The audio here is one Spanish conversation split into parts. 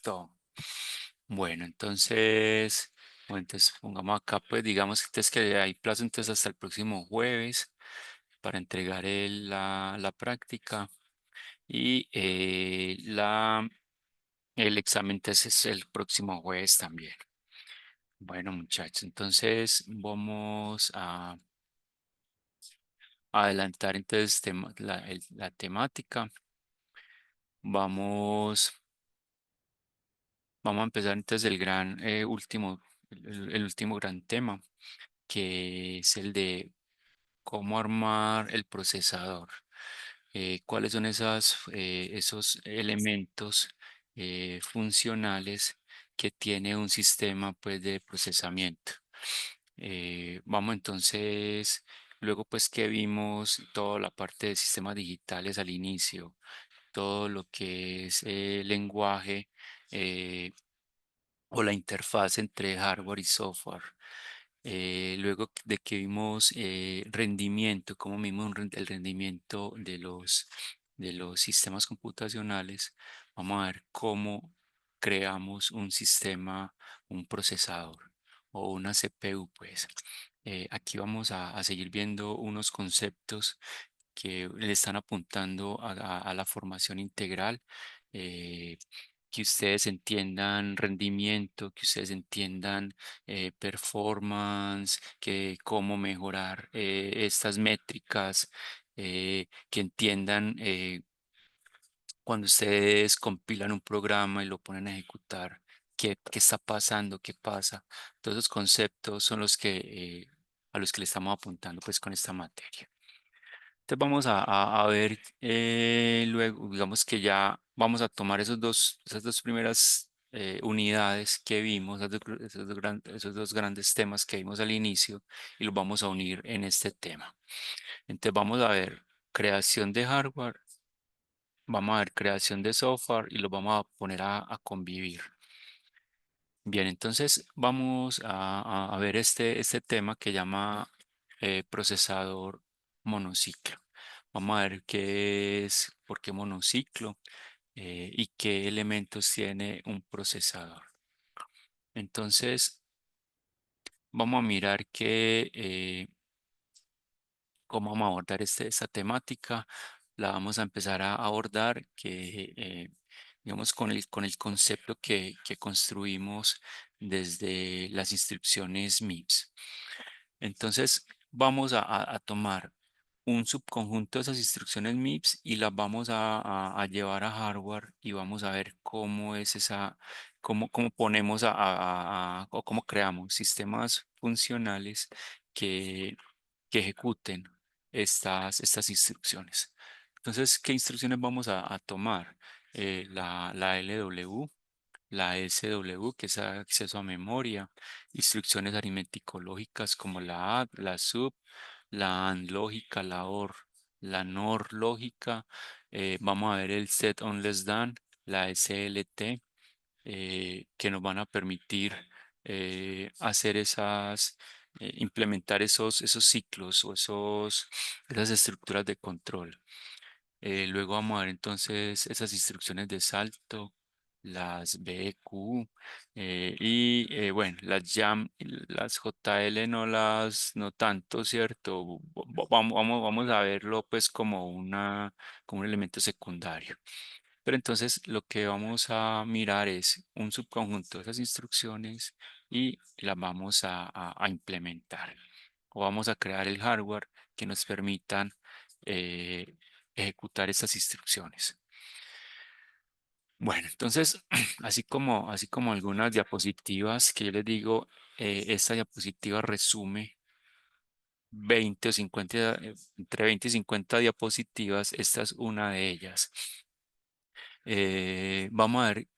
Perfecto. Bueno, entonces pongamos acá, pues digamos que entonces que hay plazo entonces hasta el próximo jueves para entregar la práctica y el examen entonces es el próximo jueves también. Bueno, muchachos, entonces vamos a adelantar entonces la temática. Vamos, vamos a empezar entonces el gran último, el último gran tema, que es el de cómo armar el procesador. ¿Cuáles son esos elementos funcionales que tiene un sistema pues, de procesamiento? Vamos entonces, luego pues que vimos toda la parte de sistemas digitales al inicio, todo lo que es lenguaje o la interfaz entre hardware y software. Luego de que vimos rendimiento, cómo vimos el rendimiento de los sistemas computacionales, vamos a ver cómo creamos un sistema, un procesador o una CPU, pues. Aquí vamos a seguir viendo unos conceptos que le están apuntando a la formación integral, eh, que ustedes entiendan rendimiento, que ustedes entiendan performance, que cómo mejorar estas métricas, que entiendan cuando ustedes compilan un programa y lo ponen a ejecutar, qué está pasando, qué pasa. Todos esos conceptos son a los que le estamos apuntando pues con esta materia. Entonces vamos a ver luego, digamos que ya vamos a tomar esas dos primeras unidades que vimos, esos dos grandes temas que vimos al inicio y los vamos a unir en este tema. Entonces vamos a ver creación de hardware, vamos a ver creación de software y los vamos a poner a convivir. Bien, entonces vamos a ver este tema que llama procesador monociclo. Vamos a ver qué es, por qué monociclo y qué elementos tiene un procesador. Entonces, vamos a mirar cómo vamos a abordar esta temática. La vamos a empezar a abordar digamos, con el concepto que construimos desde las instrucciones MIPS. Entonces, vamos a tomar un subconjunto de esas instrucciones MIPS y las vamos a llevar a hardware y vamos a ver cómo es cómo ponemos o cómo creamos sistemas funcionales que, que ejecuten estas instrucciones. Entonces, ¿qué instrucciones vamos a tomar? La LW, la SW, que es acceso a memoria, instrucciones aritmético-lógicas como la ADD, la SUB, la AND lógica, la OR, la NOR lógica. Vamos a ver el set on less than, la SLT, que nos van a permitir implementar esos ciclos o esas estructuras de control. Luego vamos a ver entonces esas instrucciones de salto, las BQ bueno, las YAM, y las JL no tanto, ¿cierto? Vamos a verlo pues como un elemento secundario. Pero entonces lo que vamos a mirar es un subconjunto de esas instrucciones y las vamos a implementar. O vamos a crear el hardware que nos permitan eh, ejecutar estas instrucciones. Bueno, entonces, así como algunas diapositivas que yo les digo, esta diapositiva resume 20 o 50, entre 20 y 50 diapositivas, esta es una de ellas. Vamos a ver,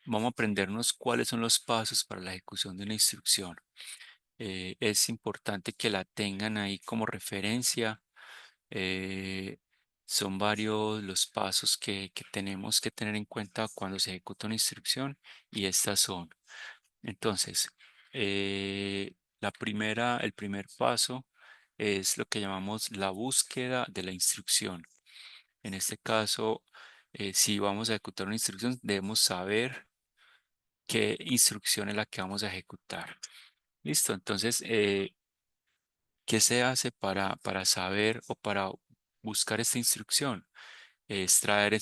vamos a aprendernos cuáles son los pasos para la ejecución de una instrucción. Es importante que la tengan ahí como referencia. Eh, Son varios los pasos que tenemos que tener en cuenta cuando se ejecuta una instrucción y estas son. Entonces, el primer paso es lo que llamamos la búsqueda de la instrucción. En este caso, si vamos a ejecutar una instrucción, debemos saber qué instrucción es la que vamos a ejecutar. Listo, entonces, ¿qué se hace para saber o para buscar esta instrucción? Es traer,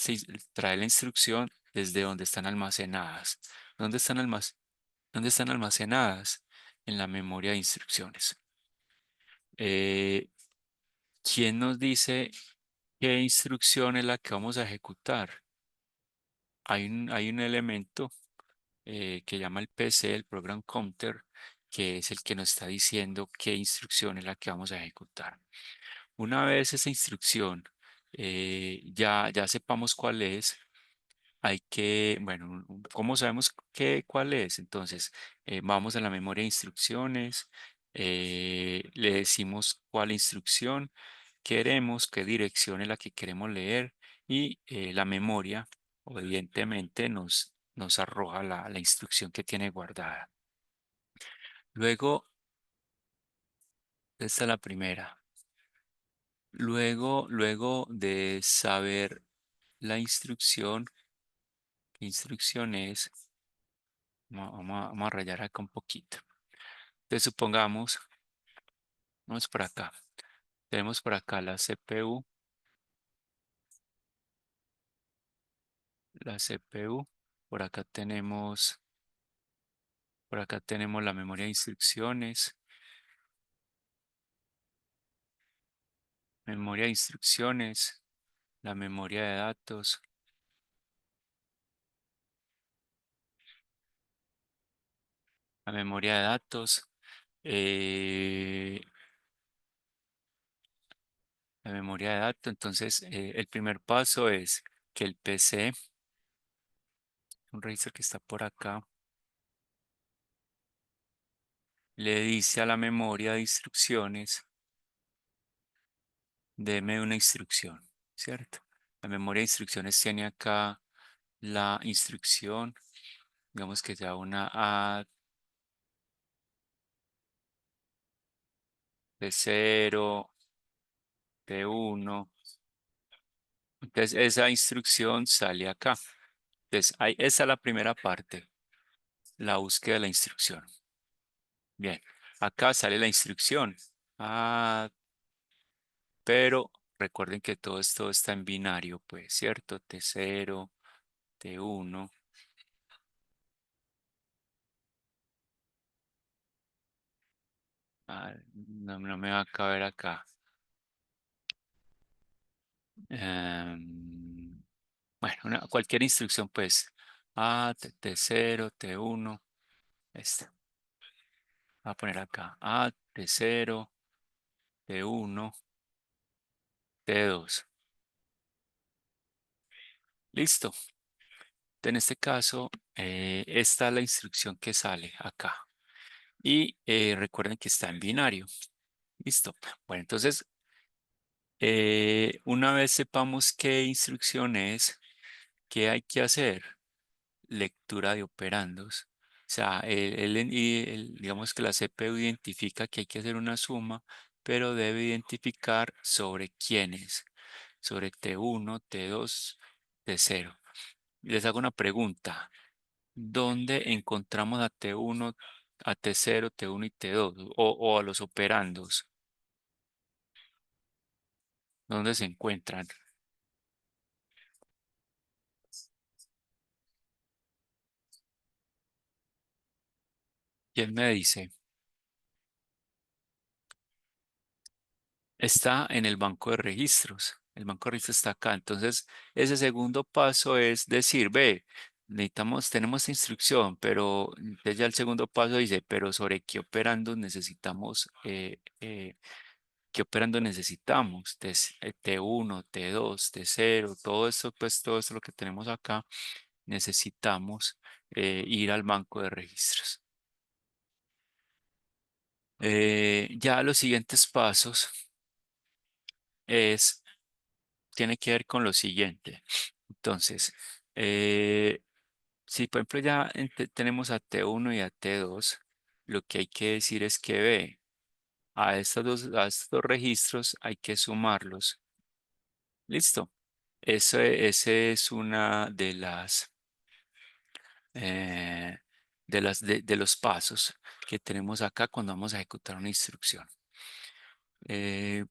traer la instrucción desde donde están almacenadas. ¿Dónde están dónde están almacenadas? En la memoria de instrucciones. Eh, ¿Quién nos dice qué instrucción es la que vamos a ejecutar? Hay un elemento que llama el PC, el Program Counter, que es el que nos está diciendo qué instrucción es la que vamos a ejecutar. Una vez esa instrucción ya sepamos cuál es, hay que, bueno, ¿cómo sabemos cuál es? Entonces, vamos a la memoria de instrucciones, le decimos cuál instrucción queremos, qué dirección es la que queremos leer y la memoria, evidentemente, nos arroja la instrucción que tiene guardada. Luego, esta es la primera. Luego de saber la instrucción, ¿qué instrucción es? Vamos a rayar acá un poquito. Entonces supongamos, vamos por acá. Tenemos por acá la CPU. Por acá por acá tenemos la memoria de instrucciones, memoria de instrucciones, la memoria de datos, la memoria de datos, eh, la memoria de datos. Entonces, el primer paso es que el PC, un registro que está por acá, le dice a la memoria de instrucciones, deme una instrucción, ¿cierto? La memoria de instrucciones tiene acá la instrucción, digamos que sea una A de 0, de 1. Entonces esa instrucción sale acá. Entonces esa es la primera parte, la búsqueda de la instrucción. Bien, acá sale la instrucción. Ah, pero recuerden que todo esto está en binario, pues, ¿cierto? T0, T1. No me va a caber acá. Bueno, cualquier instrucción, pues. T0, T1. Este. Voy a poner acá. T0, T1, T2. Listo. En este caso, esta es la instrucción que sale acá. Y recuerden que está en binario. Listo. Bueno, entonces, una vez sepamos qué instrucción es, ¿qué hay que hacer? Lectura de operandos. O sea, digamos que la CPU identifica que hay que hacer una suma, pero debe identificar sobre quiénes, sobre T1, T2, T0. Les hago una pregunta. ¿Dónde encontramos a T1, a T0, T1 y T2? O a los operandos. ¿Dónde se encuentran? ¿Quién me dice? Está en el banco de registros. El banco de registros está acá. Entonces, ese segundo paso es decir, ve, tenemos esta instrucción, pero entonces ya el segundo paso dice, pero sobre qué operando necesitamos, qué operando necesitamos, T1, T2, T0, todo esto, pues todo esto lo que tenemos acá, necesitamos ir al banco de registros. Ya los siguientes pasos es tiene que ver con lo siguiente. Entonces, eh, si por ejemplo ya tenemos a T1 y a T2, lo que hay que decir es que ve, a estos dos registros hay que sumarlos. Listo. Ese es una de las, de los pasos que tenemos acá cuando vamos a ejecutar una instrucción. Bueno,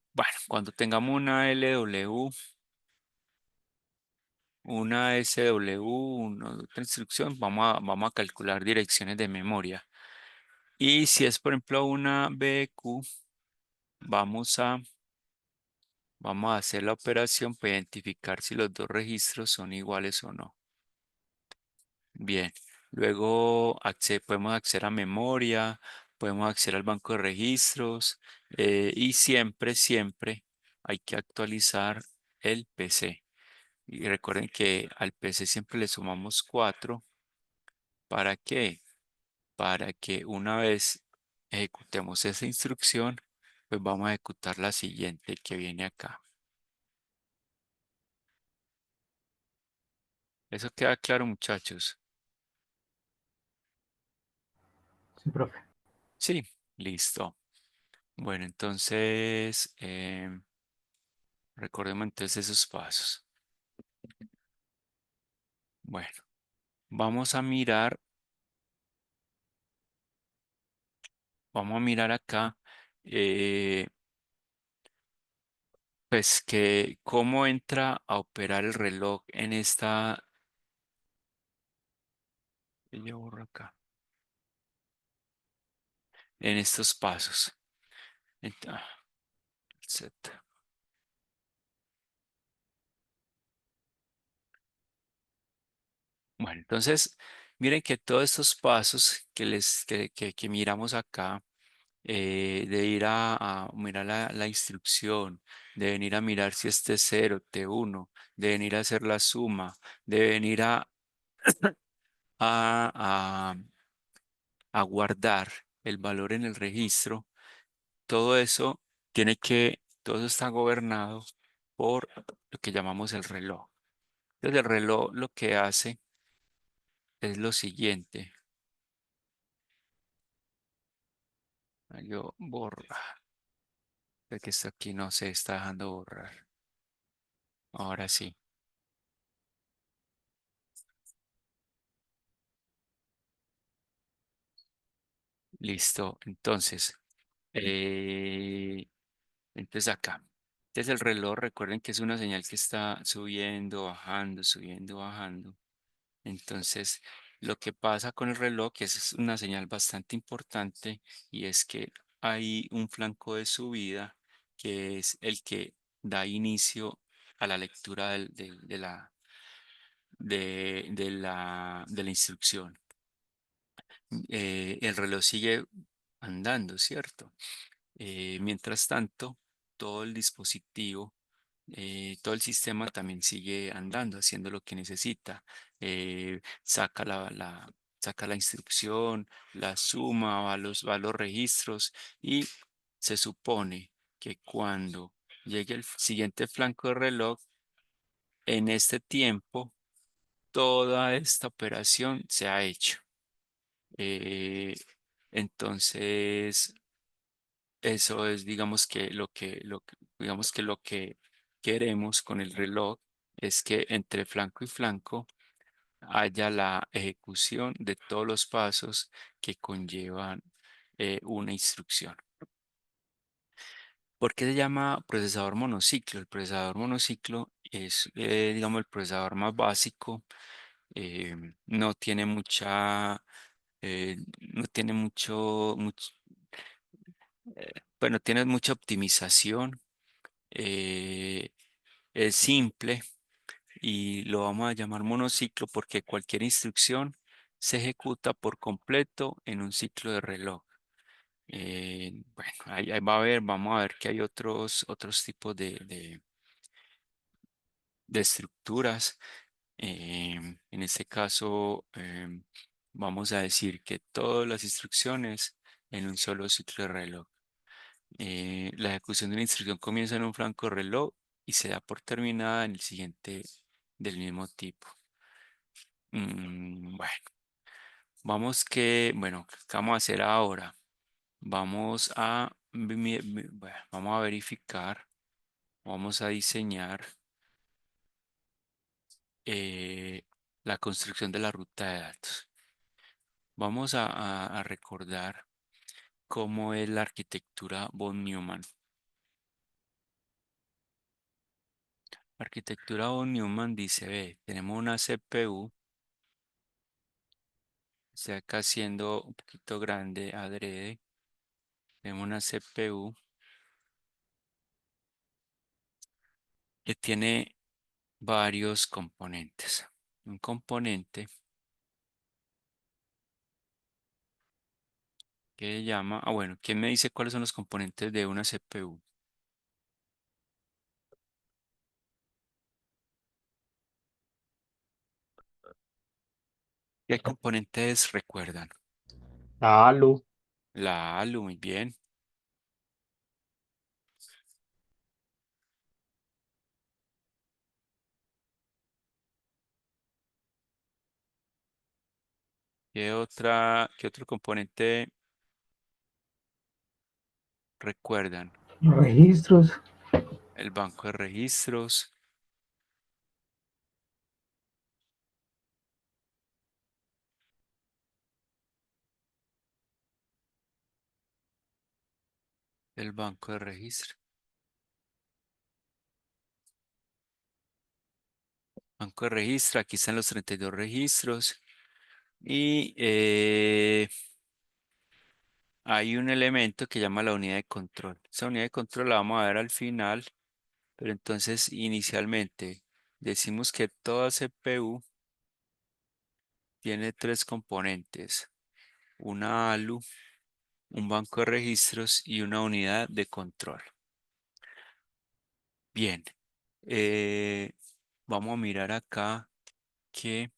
cuando tengamos una LW, una SW, otra instrucción, vamos a calcular direcciones de memoria. Y si es, por ejemplo, una BQ, vamos a, vamos a hacer la operación para identificar si los dos registros son iguales o no. Bien, luego podemos acceder a memoria, podemos acceder al banco de registros y siempre hay que actualizar el PC. Y recuerden que al PC siempre le sumamos 4. ¿Para qué? Para que una vez ejecutemos esa instrucción, pues vamos a ejecutar la siguiente que viene acá. ¿Eso queda claro, muchachos? Sí, profe. Sí, listo. Bueno, entonces recordemos entonces esos pasos. Bueno, vamos a mirar, vamos a mirar acá, eh, pues que cómo entra a operar el reloj en esta, yo borro acá, en estos pasos. Z. Bueno, entonces, miren que todos estos pasos que miramos acá, de ir a mirar la instrucción, de venir a mirar si este es 0, T1, de venir a hacer la suma, de venir a, a, a guardar el valor en el registro, todo eso todo eso está gobernado por lo que llamamos el reloj. Entonces, el reloj lo que hace es lo siguiente. Yo borro, es que esto aquí no se está dejando borrar. Ahora sí, listo. Eh, entonces acá. Entonces el reloj, recuerden que es una señal que está subiendo, bajando, subiendo, bajando. Entonces, lo que pasa con el reloj, que es una señal bastante importante, y es que hay un flanco de subida que es el que da inicio a la lectura de la instrucción. El reloj sigue andando, ¿cierto? Mientras tanto, todo el dispositivo, todo el sistema también sigue andando, haciendo lo que necesita. Saca la instrucción, la suma, va a los registros y se supone que cuando llegue el siguiente flanco de reloj, en este tiempo, toda esta operación se ha hecho. Eh, entonces, eso es, digamos que lo que queremos con el reloj es que entre flanco y flanco haya la ejecución de todos los pasos que conllevan una instrucción. ¿Por qué se llama procesador monociclo? El procesador monociclo es, digamos, el procesador más básico. No tiene no tiene bueno, tiene mucha optimización. eh, es simple y lo vamos a llamar monociclo porque cualquier instrucción se ejecuta por completo en un ciclo de reloj. Bueno, ahí vamos a ver que hay otros tipos de estructuras. En este caso, vamos a decir que todas las instrucciones en un solo ciclo de reloj. La ejecución de una instrucción comienza en un flanco de reloj y se da por terminada en el siguiente del mismo tipo. Bueno, bueno, ¿qué vamos a hacer ahora? Bueno, vamos a verificar, vamos a diseñar eh, la construcción de la ruta de datos. Vamos a recordar cómo es la arquitectura von Neumann. La arquitectura von Neumann dice, ve, tenemos una CPU, estoy acá haciendo un poquito grande adrede, tenemos una CPU que tiene varios componentes. Un componente que se llama, bueno, ¿quién me dice cuáles son los componentes de una CPU? ¿Qué componentes recuerdan? Alu, La ALU, muy bien. ¿Qué otro componente recuerdan? registros, El banco de registros, el banco de registro. Banco de registro, aquí están los 32 registros. Y hay un elemento que llama la unidad de control. Esa unidad de control la vamos a ver al final, pero entonces inicialmente decimos que toda CPU tiene tres componentes, una ALU, un banco de registros y una unidad de control. Bien, eh, vamos a mirar acá que,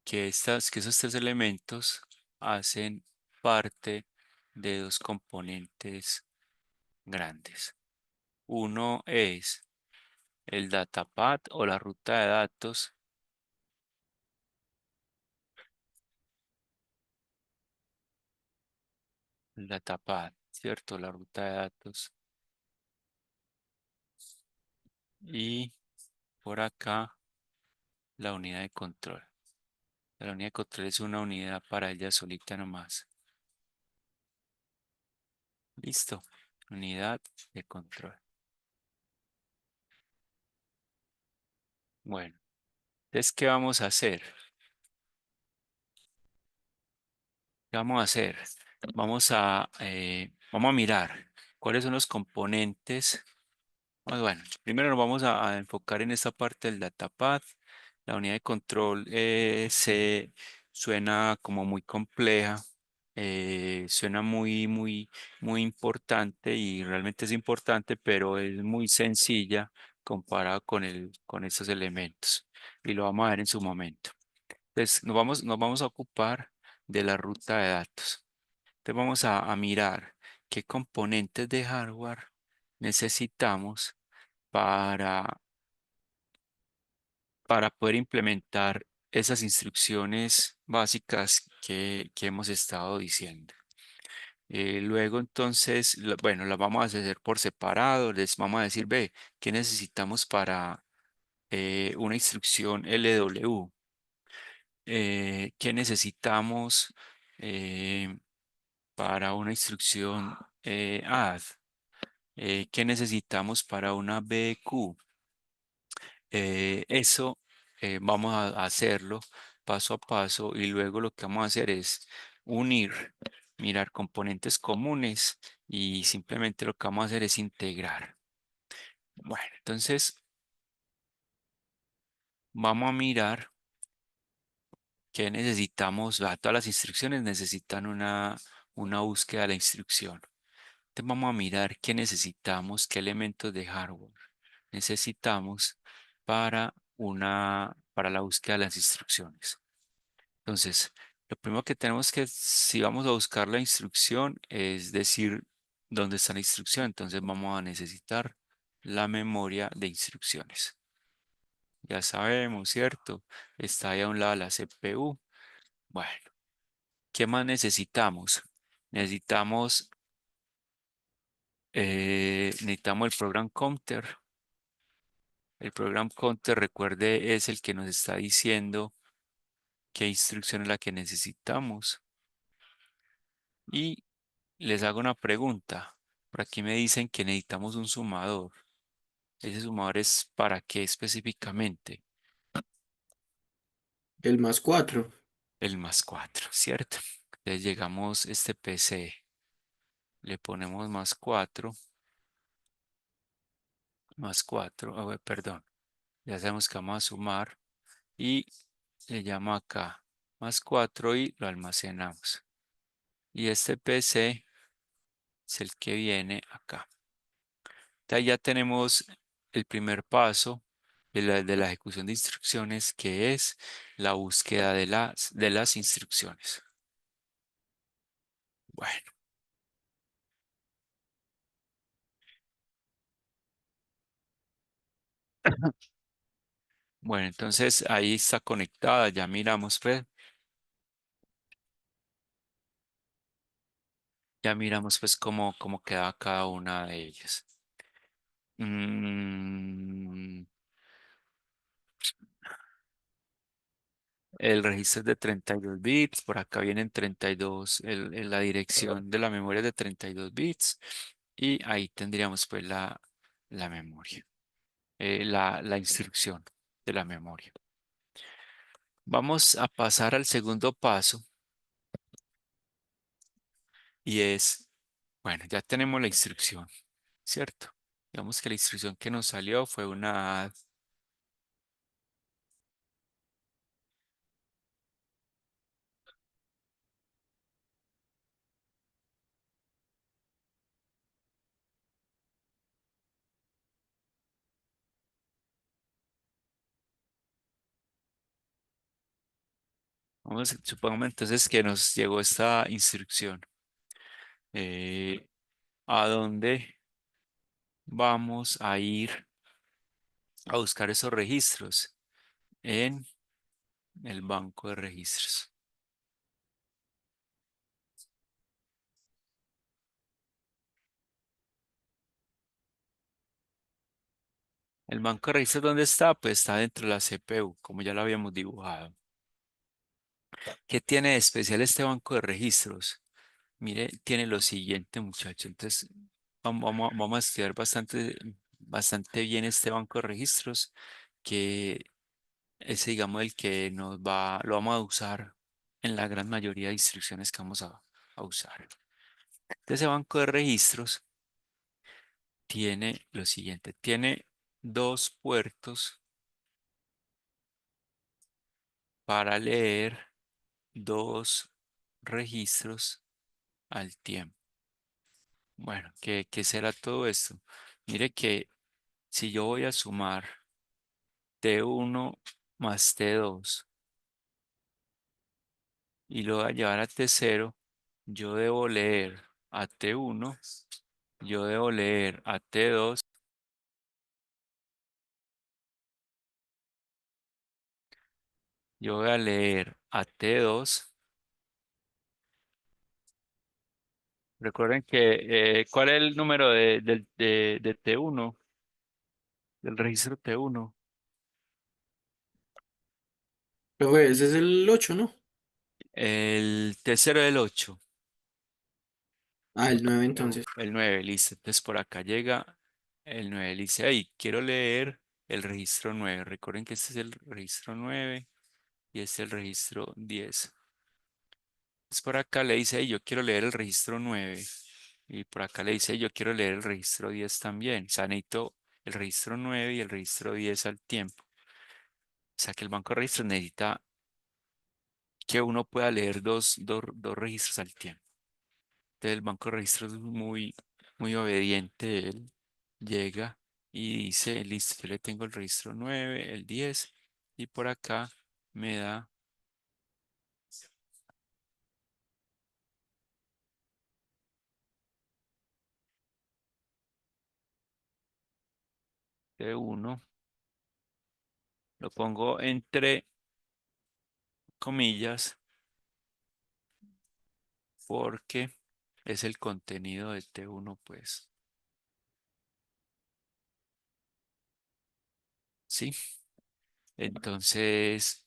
que esos tres elementos hacen parte de dos componentes grandes. Uno es el datapad o la ruta de datos, el datapad, ¿cierto? La ruta de datos. Y por acá la unidad de control. La unidad de control es una unidad para ella solita nomás. Listo. Unidad de control. Bueno, entonces, ¿qué vamos a hacer? ¿Qué vamos a hacer? Vamos a mirar cuáles son los componentes. Bueno, primero nos vamos a enfocar en esta parte del datapad. La unidad de control se suena como muy compleja, suena muy importante y realmente es importante, pero es muy sencilla comparado con esos elementos. Y lo vamos a ver en su momento. Entonces, nos vamos a ocupar de la ruta de datos. Entonces, vamos a mirar qué componentes de hardware necesitamos para, para poder implementar esas instrucciones básicas que hemos estado diciendo. Luego, entonces, bueno, las vamos a hacer por separado. Les vamos a decir, ve, ¿qué necesitamos para una instrucción LW? ¿Qué necesitamos eh, para una instrucción add? ¿Qué necesitamos para una BQ? Eso vamos a hacerlo paso a paso y luego lo que vamos a hacer es unir, mirar componentes comunes y simplemente lo que vamos a hacer es integrar. Bueno, entonces vamos a mirar qué necesitamos. Todas las instrucciones necesitan una búsqueda de la instrucción. Entonces vamos a mirar qué necesitamos, qué elementos de hardware necesitamos para la búsqueda de las instrucciones. Entonces, lo primero que tenemos que, si vamos a buscar la instrucción, es decir dónde está la instrucción. Entonces vamos a necesitar la memoria de instrucciones. Ya sabemos, ¿cierto? Está ahí a un lado la CPU. Bueno, ¿qué más necesitamos? Necesitamos, necesitamos el program counter. El program counter, recuerde, es el que nos está diciendo qué instrucción es la que necesitamos. Y les hago una pregunta. Por aquí me dicen que necesitamos un sumador. ¿Ese sumador es para qué específicamente? El más 4. El más 4, ¿cierto? Entonces llegamos este PC, le ponemos más 4, más 4, perdón, ya sabemos que vamos a sumar y le llamo acá más 4 y lo almacenamos. Y este PC es el que viene acá. Entonces ya tenemos el primer paso de la ejecución de instrucciones, que es la búsqueda de las instrucciones. Bueno, bueno, entonces ahí está conectada, ya miramos, pues, cómo queda cada una de ellas. Mm, el registro es de 32 bits, por acá vienen 32, la dirección de la memoria es de 32 bits y ahí tendríamos pues la memoria, la instrucción de la memoria. Vamos a pasar al segundo paso y es, bueno, ya tenemos la instrucción, ¿cierto? Digamos que la instrucción que nos salió fue una. Supongamos entonces que nos llegó esta instrucción. ¿A dónde vamos a ir a buscar esos registros? En el banco de registros. ¿El banco de registros dónde está? Pues está dentro de la CPU, como ya lo habíamos dibujado. ¿Qué tiene de especial este banco de registros? Mire, tiene lo siguiente, muchachos. Entonces, vamos a estudiar bastante bien este banco de registros, que es, digamos, el que lo vamos a usar en la gran mayoría de instrucciones que vamos a usar. Ese banco de registros tiene lo siguiente, tiene dos puertos para leer dos registros al tiempo. Bueno, ¿qué será todo esto? Mire que si yo voy a sumar T1 más T2 y lo voy a llevar a T0, yo debo leer a T1, yo debo leer a T2, yo voy a leer a T2. Recuerden que, ¿cuál es el número de T1, del registro T1? Profe, ese es el 8, ¿no? El T0 del 8. Ah, el 9 entonces. El 9, listo. Entonces por acá llega el 9. Le dice, ahí, quiero leer el registro 9. Recuerden que este es el registro 9 y este es el registro 10. Entonces por acá le dice, yo quiero leer el registro 9. Y por acá le dice, yo quiero leer el registro 10 también. O sea, necesito el registro 9 y el registro 10 al tiempo. O sea que el banco de registros necesita que uno pueda leer dos registros al tiempo. Entonces el banco de registros es muy obediente. Él llega y dice, listo, yo le tengo el registro 9, el 10 y por acá me da de 1. Lo pongo entre comillas porque es el contenido de T1, pues. ¿Sí? Entonces,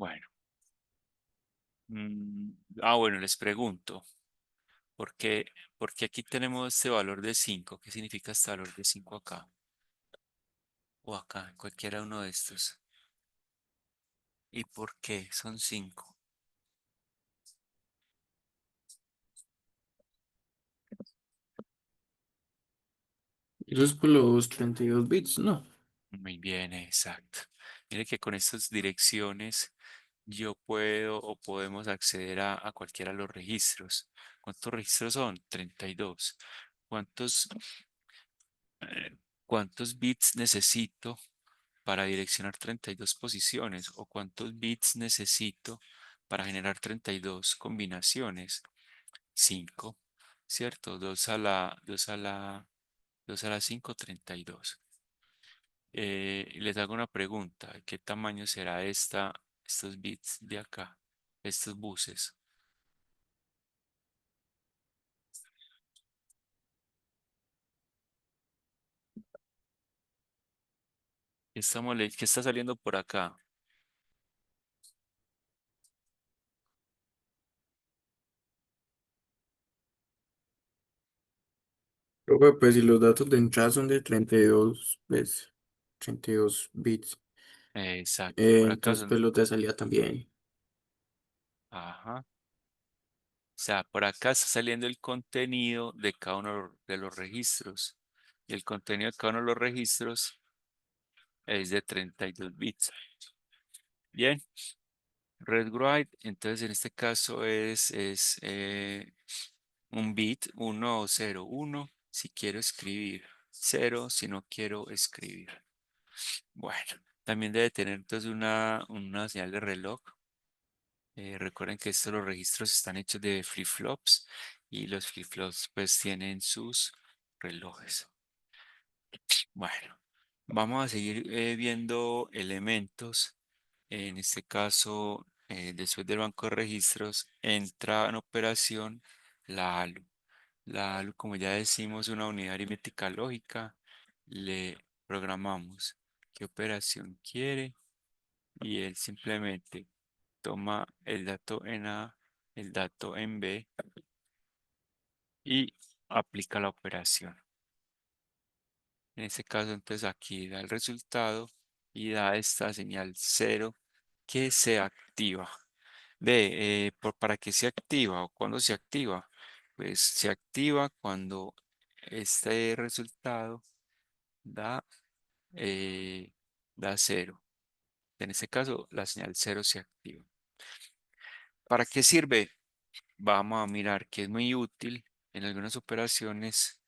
Bueno, bueno, les pregunto, ¿por qué, por qué aquí tenemos este valor de 5? ¿Qué significa este valor de 5 acá? O acá, en cualquiera uno de estos. ¿Y por qué son 5? Eso es por los 32 bits, ¿no? Muy bien, exacto. Mire que con estas direcciones yo puedo o podemos acceder a cualquiera de los registros. ¿Cuántos registros son? 32. ¿Cuántos, eh, cuántos bits necesito para direccionar 32 posiciones? ¿O cuántos bits necesito para generar 32 combinaciones? 5, ¿cierto? 2 a la 5, 32. Les hago una pregunta. ¿Qué tamaño será estos bits de acá? Estos buses. ¿Qué está saliendo por acá? Profe, pues si los datos de entrada son de 32, pues 32 bits, Exacto, por acá entonces son. pues los de salida también. Ajá. O sea, por acá está saliendo el contenido de cada uno de los registros. Y el contenido de cada uno de los registros es de 32 bits. Bien, read write, entonces en este caso es un bit, uno o 0, 1 si quiero escribir, 0 si no quiero escribir. Bueno, también debe tener entonces una señal de reloj. Recuerden que estos los registros están hechos de flip-flops y los flip-flops pues tienen sus relojes. Bueno, vamos a seguir viendo elementos. En este caso, después del banco de registros, entra en operación la ALU. La ALU, como ya decimos, una unidad aritmética lógica. Le programamos qué operación quiere y él simplemente toma el dato en A, el dato en B y aplica la operación. En este caso, entonces aquí da el resultado y da esta señal 0 que se activa. Ve, ¿para qué se activa o cuándo se activa? Pues se activa cuando este resultado da, eh, da 0. En este caso, la señal 0 se activa. ¿Para qué sirve? Vamos a mirar que es muy útil en algunas operaciones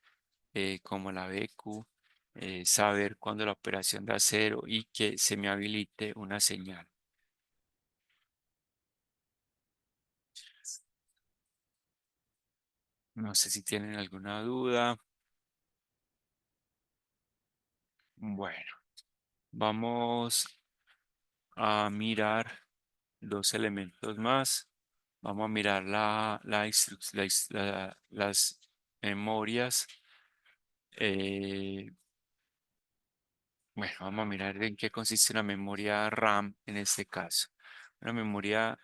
como la BQ, saber cuándo la operación da 0 y que se me habilite una señal. No sé si tienen alguna duda. Bueno, vamos a mirar dos elementos más. Vamos a mirar las memorias. eh, bueno, vamos a mirar en qué consiste una memoria RAM en este caso. Una memoria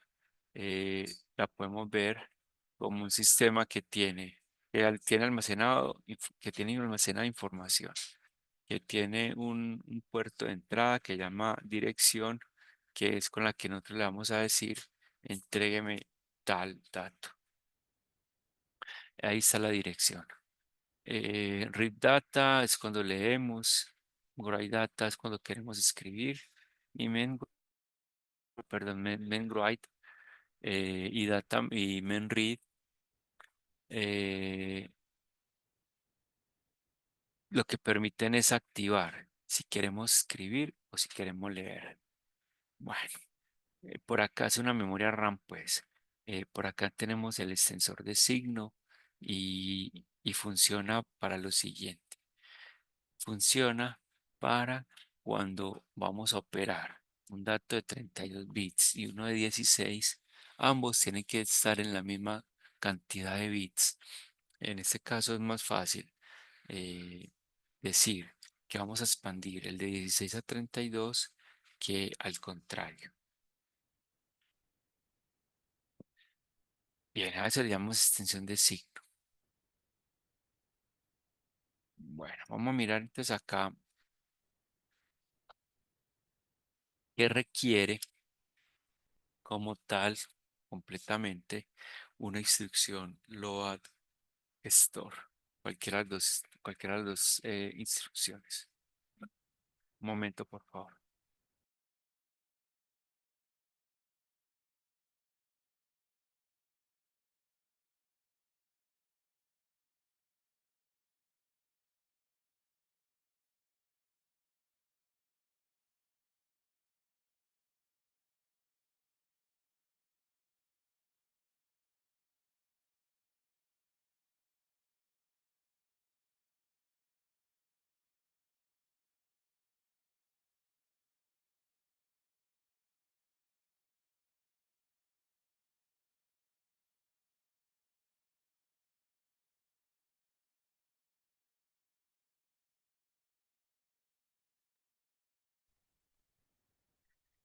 eh, la podemos ver como un sistema tiene almacenado, que tiene almacenada información, que tiene un puerto de entrada que llama dirección, que es con la que nosotros le vamos a decir, entrégueme tal dato. Ahí está la dirección. Read data es cuando leemos, write data es cuando queremos escribir, y main write y data y main read eh, lo que permiten es activar si queremos escribir o si queremos leer. Bueno, por acá es una memoria RAM, pues. Por acá tenemos el extensor de signo y funciona para lo siguiente. Funciona para cuando vamos a operar un dato de 32 bits y uno de 16, ambos tienen que estar en la misma cantidad de bits. En este caso es más fácil eh, decir que vamos a expandir el de 16 a 32 que al contrario. Bien, a eso le llamamos extensión de signo. Bueno, vamos a mirar entonces acá qué requiere como tal completamente una instrucción load store. Cualquiera de las dos instrucciones. Un momento, por favor.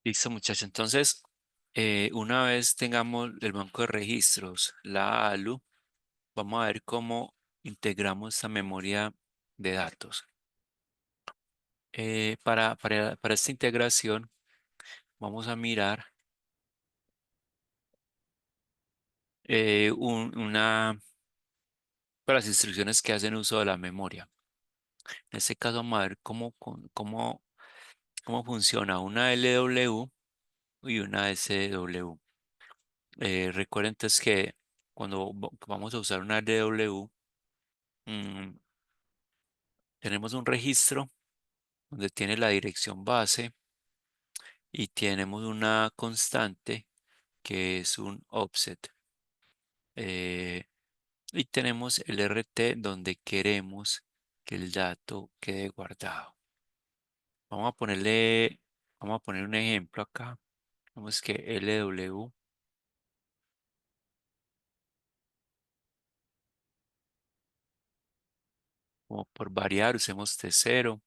Listo, muchachos. Entonces, una vez tengamos el banco de registros, la ALU, vamos a ver cómo integramos esta memoria de datos. Para esta integración, vamos a mirar para las instrucciones que hacen uso de la memoria. En este caso, vamos a ver cómo funciona una LW y una SW. Recuerden entonces que cuando vamos a usar una LW, mm, tenemos un registro donde tiene la dirección base y tenemos una constante que es un offset. eh, y tenemos el RT donde queremos que el dato quede guardado. Vamos a ponerle, vamos a poner un ejemplo acá. Vamos que LW, como por variar, usemos T0.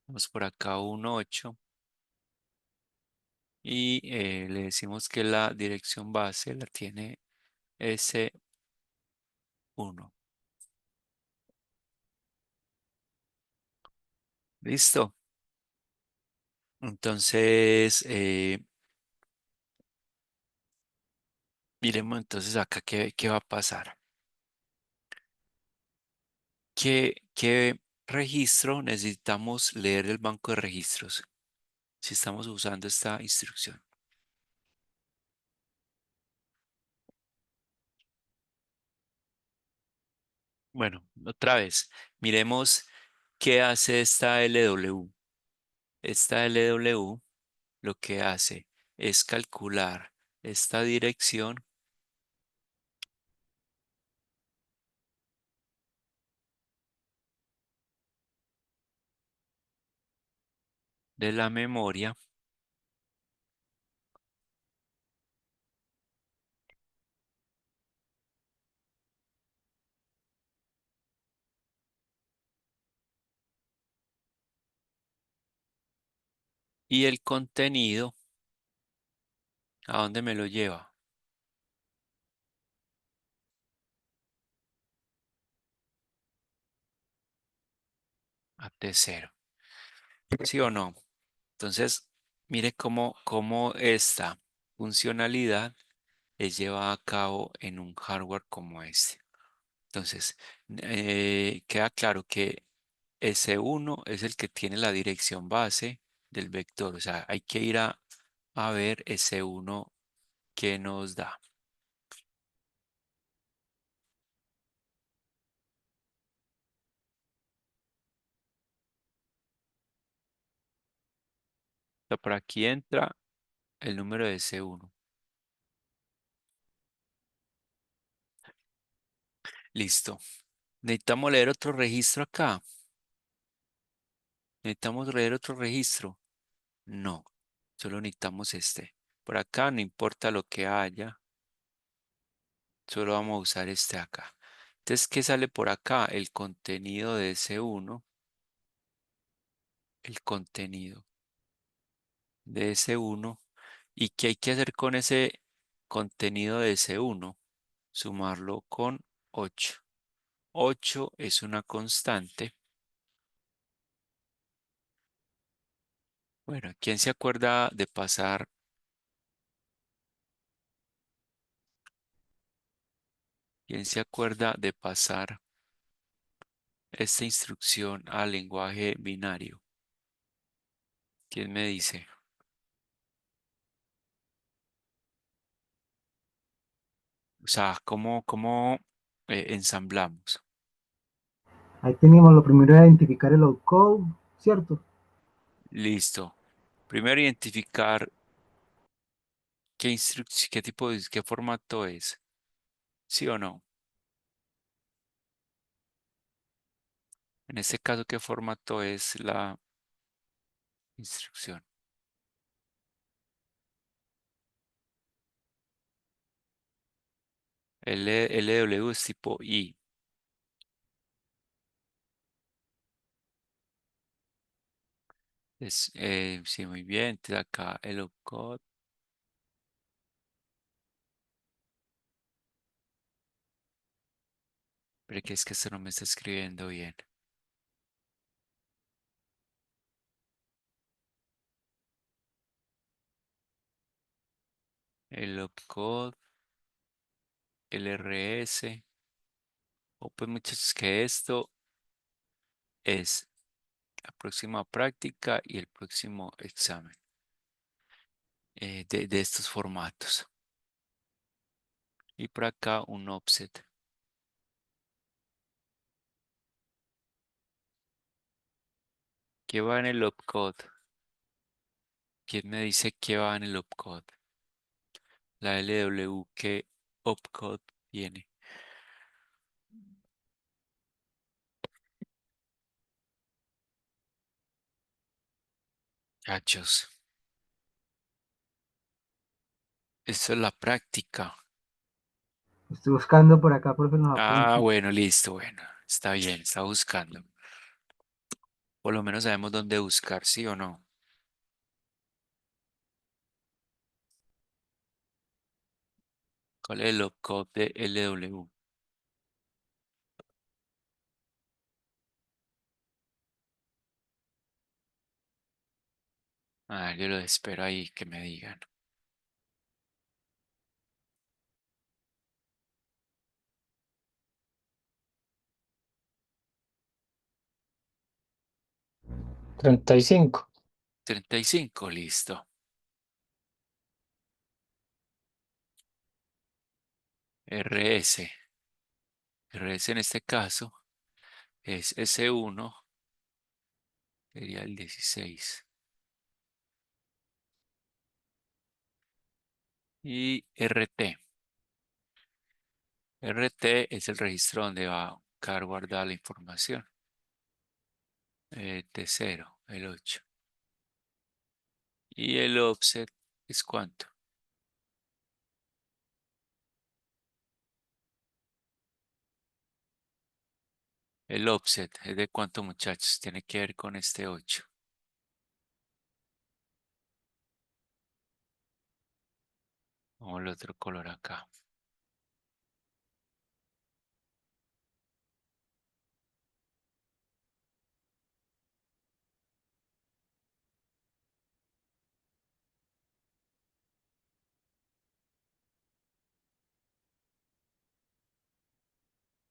Vamos por acá un 8 y le decimos que la dirección base la tiene S1. ¿Listo? Entonces, miremos entonces acá qué va a pasar. ¿Qué registro necesitamos leer del banco de registros si estamos usando esta instrucción? Bueno, otra vez, miremos qué hace esta LW. Esta LW lo que hace es calcular esta dirección de la memoria y el contenido, ¿a dónde me lo lleva? A T0. ¿Sí o no? Entonces, mire cómo esta funcionalidad es llevada a cabo en un hardware como este. Entonces, queda claro que S1 es el que tiene la dirección base del vector. O sea, hay que ir a ver S1 que nos da. O sea, por aquí entra el número de S1. Listo. ¿Necesitamos leer otro registro acá? ¿Necesitamos leer otro registro? No, solo necesitamos este. Por acá no importa lo que haya, solo vamos a usar este acá. Entonces, ¿qué sale por acá? El contenido de S1, el contenido de S1. ¿Y qué hay que hacer con ese contenido de S1? sumarlo con 8. 8 es una constante. Bueno, ¿quién se acuerda de pasar? ¿Quién se acuerda de pasar esta instrucción al lenguaje binario? ¿Quién me dice? O sea, ¿cómo ensamblamos? Ahí teníamos lo primero era identificar el opcode, ¿cierto? Listo. Primero identificar qué tipo de, qué formato es. ¿Sí o no? En este caso, ¿qué formato es la instrucción? LW es tipo I. Sí, muy bien. Entonces acá el opcode. Pero que es que esto no me está escribiendo bien. El opcode, LRS. O pues muchachos, que esto es la próxima práctica y el próximo examen de estos formatos. Y por acá un offset. ¿Qué va en el opcode? ¿Quién me dice qué va en el opcode? La LW, ¿qué opcode tiene? Cachos. Esto es la práctica. Estoy buscando por acá, profe, en los Ah, apuntes. bueno, listo, bueno. Está bien, está buscando. Por lo menos sabemos dónde buscar, ¿sí o no? ¿Cuál es el opcode de LW? Ah, yo lo espero ahí que me digan. 35. 35, listo. RS. RS en este caso es S1, sería el 16. Y RT. RT es el registro donde va a quedar guardada la información. T0, el 8. Y el offset es cuánto. El offset es de cuánto, muchachos. Tiene que ver con este 8. Vamos el otro color acá.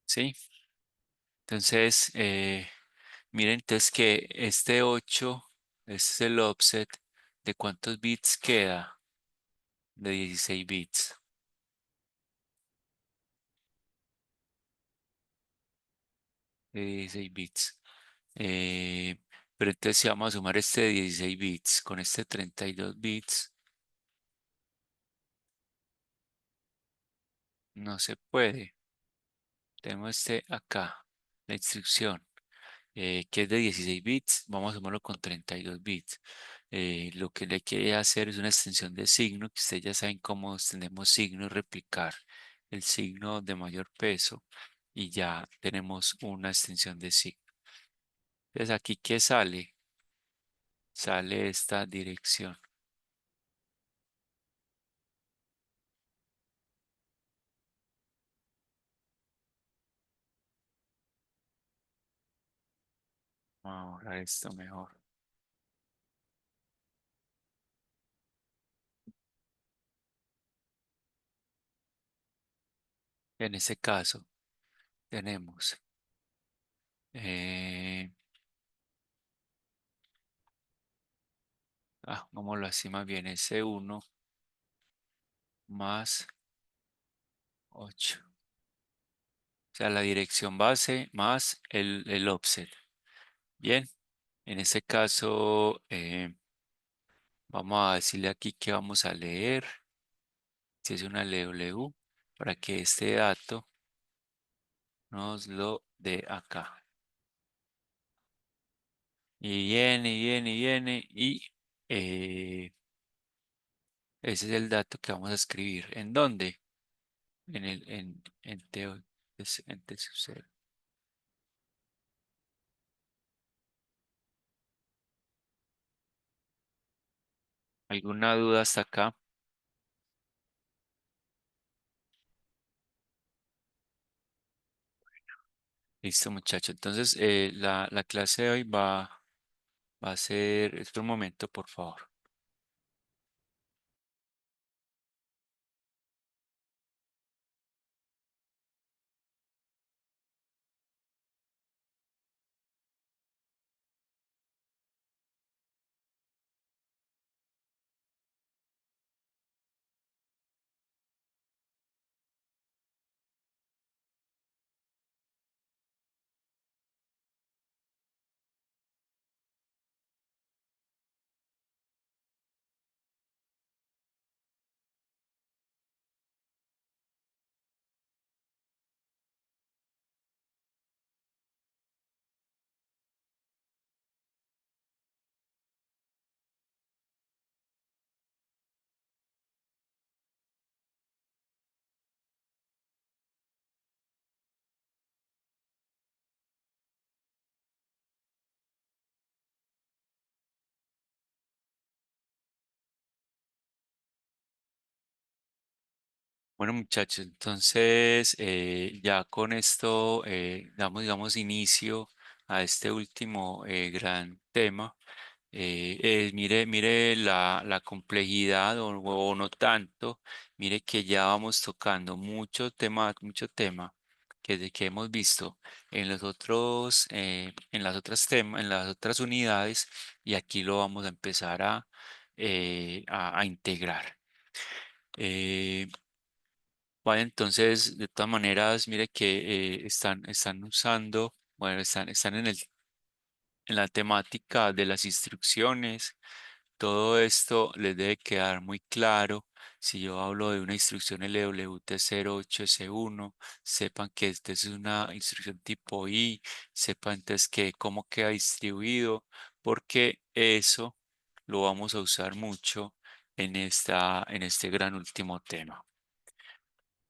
¿Sí? Entonces, miren, entonces que este 8 es el offset. ¿De cuántos bits queda? De 16 bits. De 16 bits. Eh, pero entonces si vamos a sumar este de 16 bits con este 32 bits, no se puede. Tenemos este acá, la instrucción, que es de 16 bits, vamos a sumarlo con 32 bits. Lo que le quiere hacer es una extensión de signo, que ustedes ya saben cómo extendemos signo y replicar el signo de mayor peso y ya tenemos una extensión de signo. Entonces aquí, ¿qué sale? Sale esta dirección. a borrar esto mejor. En ese caso tenemos, eh, vámonos así más bien, S1 más 8. O sea, la dirección base más el offset. Bien, en este caso vamos a decirle aquí que vamos a leer, si es una LW, para que este dato nos lo dé acá. Y viene, y viene, y viene, y ese es el dato que vamos a escribir. ¿En dónde? En Teo, en T0. ¿Alguna duda hasta acá? Listo, muchachos. Entonces, la clase de hoy va a ser, espera un momento, por favor. Bueno, muchachos, entonces ya con esto damos, digamos, inicio a este último gran tema. Mire la complejidad o no tanto, mire que ya vamos tocando mucho tema que hemos visto en los otros, en las otras unidades y aquí lo vamos a empezar a integrar. Eh, Vale, entonces, de todas maneras, mire que están usando, bueno, están en la temática de las instrucciones. Todo esto les debe quedar muy claro. Si yo hablo de una instrucción LWT08S1, sepan que esta es una instrucción tipo I, sepan entonces que cómo queda distribuido, porque eso lo vamos a usar mucho en este gran último tema.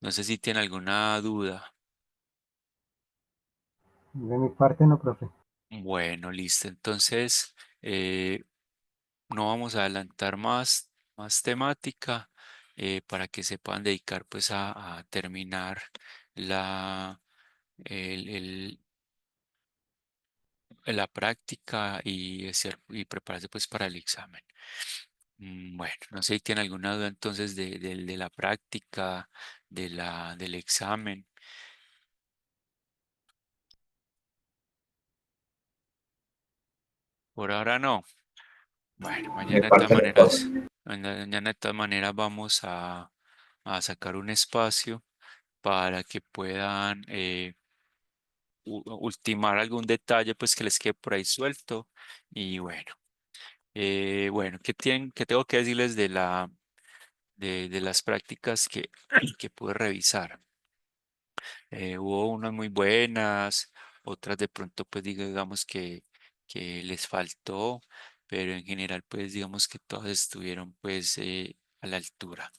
No sé si tiene alguna duda. De mi parte no, profe. Bueno, listo. Entonces, no vamos a adelantar más temática para que se puedan dedicar pues a terminar la, el- el- la práctica y prepararse pues para el examen. Bueno, no sé si tiene alguna duda entonces de la práctica, del examen. Por ahora no. Bueno, De parte no, profe. mañana de todas maneras vamos a sacar un espacio para que puedan ultimar algún detalle pues que les quede por ahí suelto. Y bueno, bueno, qué tengo que decirles de las prácticas que pude revisar? Hubo unas muy buenas, otras de pronto pues digamos que les faltó, pero en general pues digamos que todas estuvieron pues a la altura.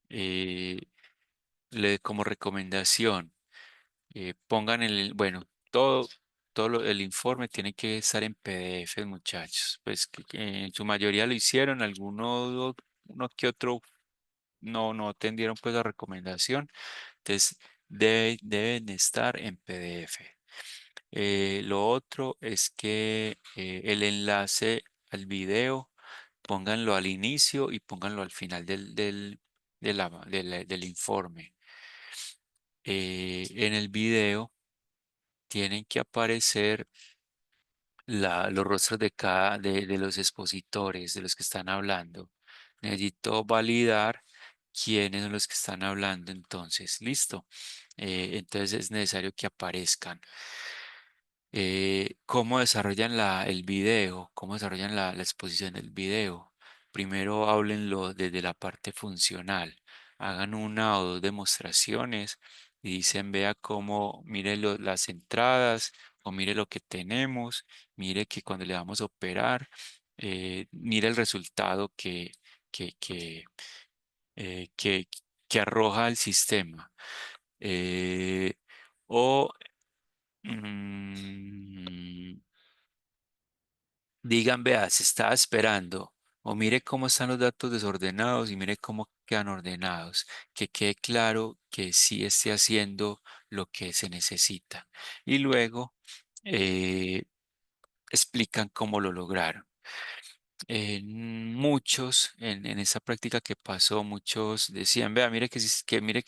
Eh, como recomendación, pongan bueno, el informe tiene que estar en PDF, muchachos, pues que en su mayoría lo hicieron, uno que otro no atendieron pues la recomendación, entonces deben estar en PDF. Lo otro es que el enlace al video pónganlo al inicio y pónganlo al final del informe. En el video tienen que aparecer los rostros de los expositores, de los que están hablando. Necesito validar quiénes son los que están hablando. Entonces, listo. Entonces es necesario que aparezcan. ¿Cómo desarrollan el video? ¿Cómo desarrollan la exposición del video? Primero háblenlo desde la parte funcional. Hagan una o dos demostraciones y dicen, vea cómo, mire las entradas o mire lo que tenemos, mire que cuando le vamos a operar, mire el resultado que, que, eh, que, que arroja el sistema. Eh, o mm, Digan, vea, se estaba esperando, o mire cómo están los datos desordenados y mire cómo quedan ordenados, que quede claro que sí esté haciendo lo que se necesita. Y luego eh, explican cómo lo lograron. Muchos, en esa práctica que pasó, muchos decían, vea, mire que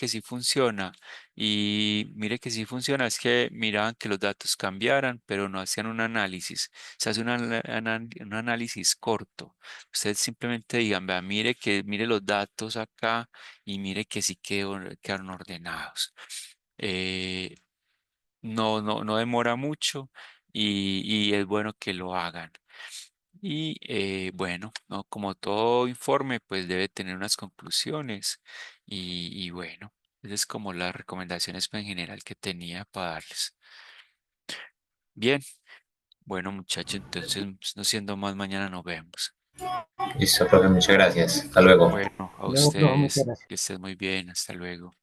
sí funciona. Y mire que sí funciona, es que miraban que los datos cambiaran, pero no hacían un análisis. Se hace un análisis corto. Ustedes simplemente digan, vea, mire los datos acá y mire que sí quedaron ordenados. Eh, no demora mucho y es bueno que lo hagan. Y bueno, ¿no? Como todo informe, pues debe tener unas conclusiones y bueno, esa es como las recomendaciones en general que tenía para darles. Bien, bueno muchachos, entonces no siendo más, mañana nos vemos. Listo, profe, muchas gracias. Hasta luego. Bueno, a Luego, profe, muchas ustedes, gracias. que estén muy bien, hasta luego.